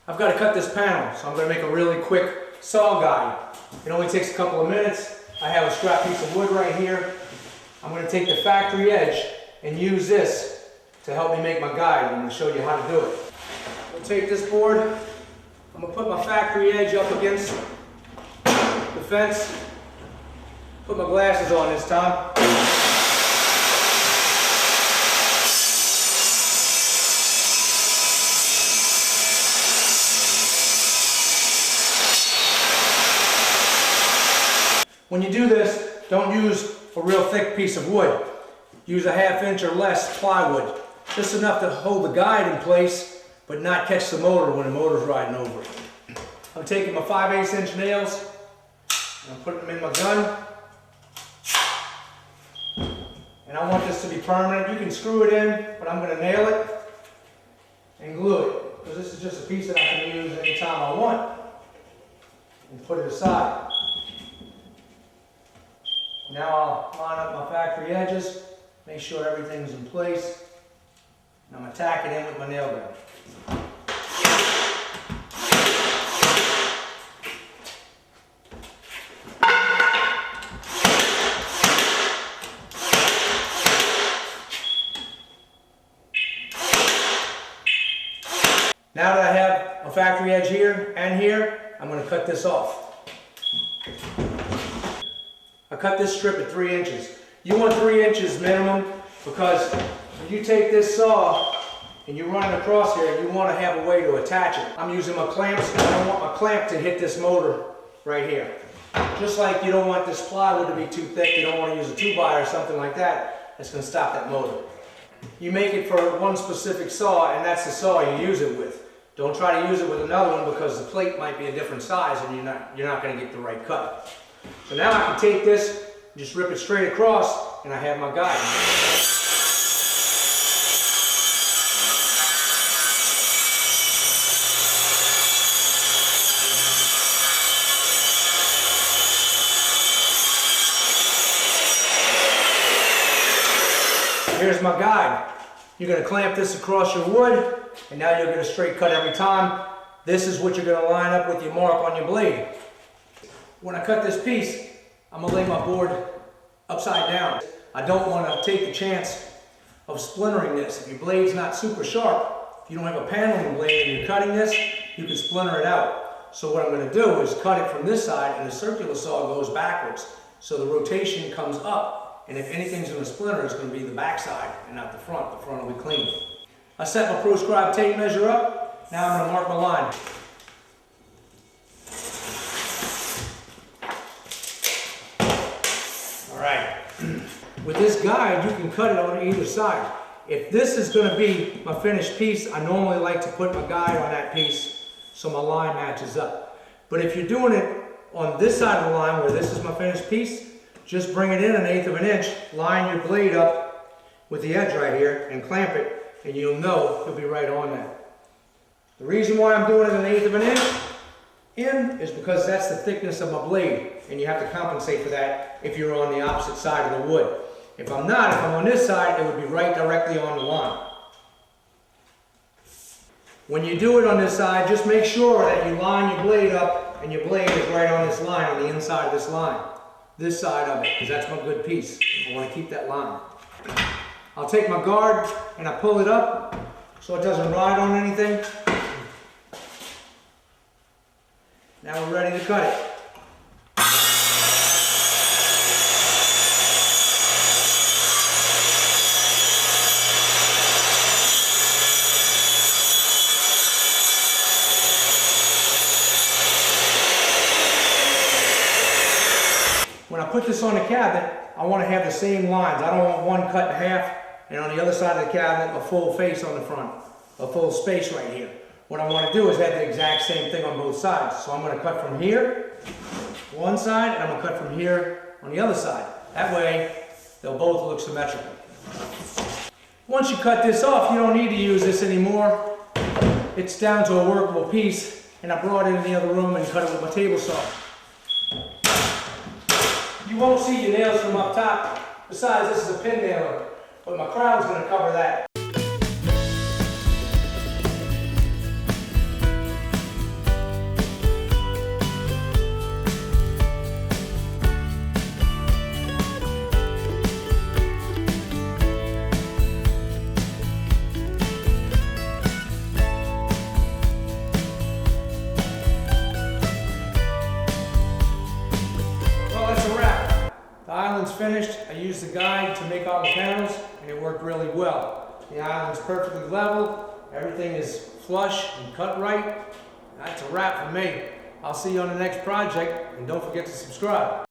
I've got to cut this panel, so I'm going to make a really quick saw guide. It only takes a couple of minutes. I have a scrap piece of wood right here. I'm going to take the factory edge and use this to help me make my guide. I'm going to show you how to do it. I'll take this board. I'm going to put my factory edge up against the fence. Put my glasses on this time. When you do this, don't use a real thick piece of wood. Use a 1/2 inch or less plywood. Just enough to hold the guide in place, but not catch the motor when the motor's riding over it. I'm taking my 5/8 inch nails, and I'm putting them in my gun. And I want this to be permanent. You can screw it in, but I'm going to nail it and glue it, because this is just a piece that I can use anytime I want. And put it aside. Now I'll line up my factory edges, make sure everything's in place, and I'm going to tack it in with my nail gun. Now that I have a factory edge here and here, I'm going to cut this off. I cut this strip at 3 inches. You want 3 inches minimum, because when you take this saw and you run it across here, you want to have a way to attach it. I'm using my clamps, and I don't want my clamp to hit this motor right here. Just like you don't want this plywood to be too thick, you don't want to use a 2x or something like that, that's going to stop that motor. You make it for one specific saw, and that's the saw you use it with. Don't try to use it with another one, because the plate might be a different size and you're not going to get the right cut. So now I can take this, just rip it straight across, and I have my guide. Here's my guide. You're going to clamp this across your wood, and now you'll get a straight cut every time. This is what you're going to line up with your mark on your blade. When I cut this piece, I'm going to lay my board upside down. I don't want to take the chance of splintering this. If your blade's not super sharp, if you don't have a paneling blade and you're cutting this, you can splinter it out. So what I'm going to do is cut it from this side, and the circular saw goes backwards. So the rotation comes up, and if anything's going to splinter, it's going to be the back side and not the front. The front will be clean. I set my proscribed tape measure up. Now I'm going to mark my line. Alright, with this guide, you can cut it on either side. If this is going to be my finished piece, I normally like to put my guide on that piece so my line matches up. But if you're doing it on this side of the line, where this is my finished piece, just bring it in 1/8 of an inch, line your blade up with the edge right here, and clamp it, and you'll know you'll be right on that. The reason why I'm doing it 1/8 of an inch in is because that's the thickness of my blade, and you have to compensate for that if you're on the opposite side of the wood. If I'm not, if I'm on this side, it would be right directly on the line. When you do it on this side, just make sure that you line your blade up and your blade is right on this line, on the inside of this line. This side of it, because that's my good piece. I want to keep that line. I'll take my guard and I pull it up so it doesn't ride on anything. Now we're ready to cut it. When I put this on the cabinet, I want to have the same lines. I don't want one cut in half, and on the other side of the cabinet, a full face on the front, a full space right here. What I want to do is have the exact same thing on both sides. So I'm going to cut from here, one side, and I'm going to cut from here on the other side. That way, they'll both look symmetrical. Once you cut this off, you don't need to use this anymore. It's down to a workable piece, and I brought it in the other room and cut it with my table saw. You won't see your nails from up top. Besides, this is a pin nailer, but my crown's going to cover that. finished, I used the guide to make all the panels, and it worked really well. The island's perfectly level, everything is flush and cut right. That's a wrap for me. I'll see you on the next project, and don't forget to subscribe.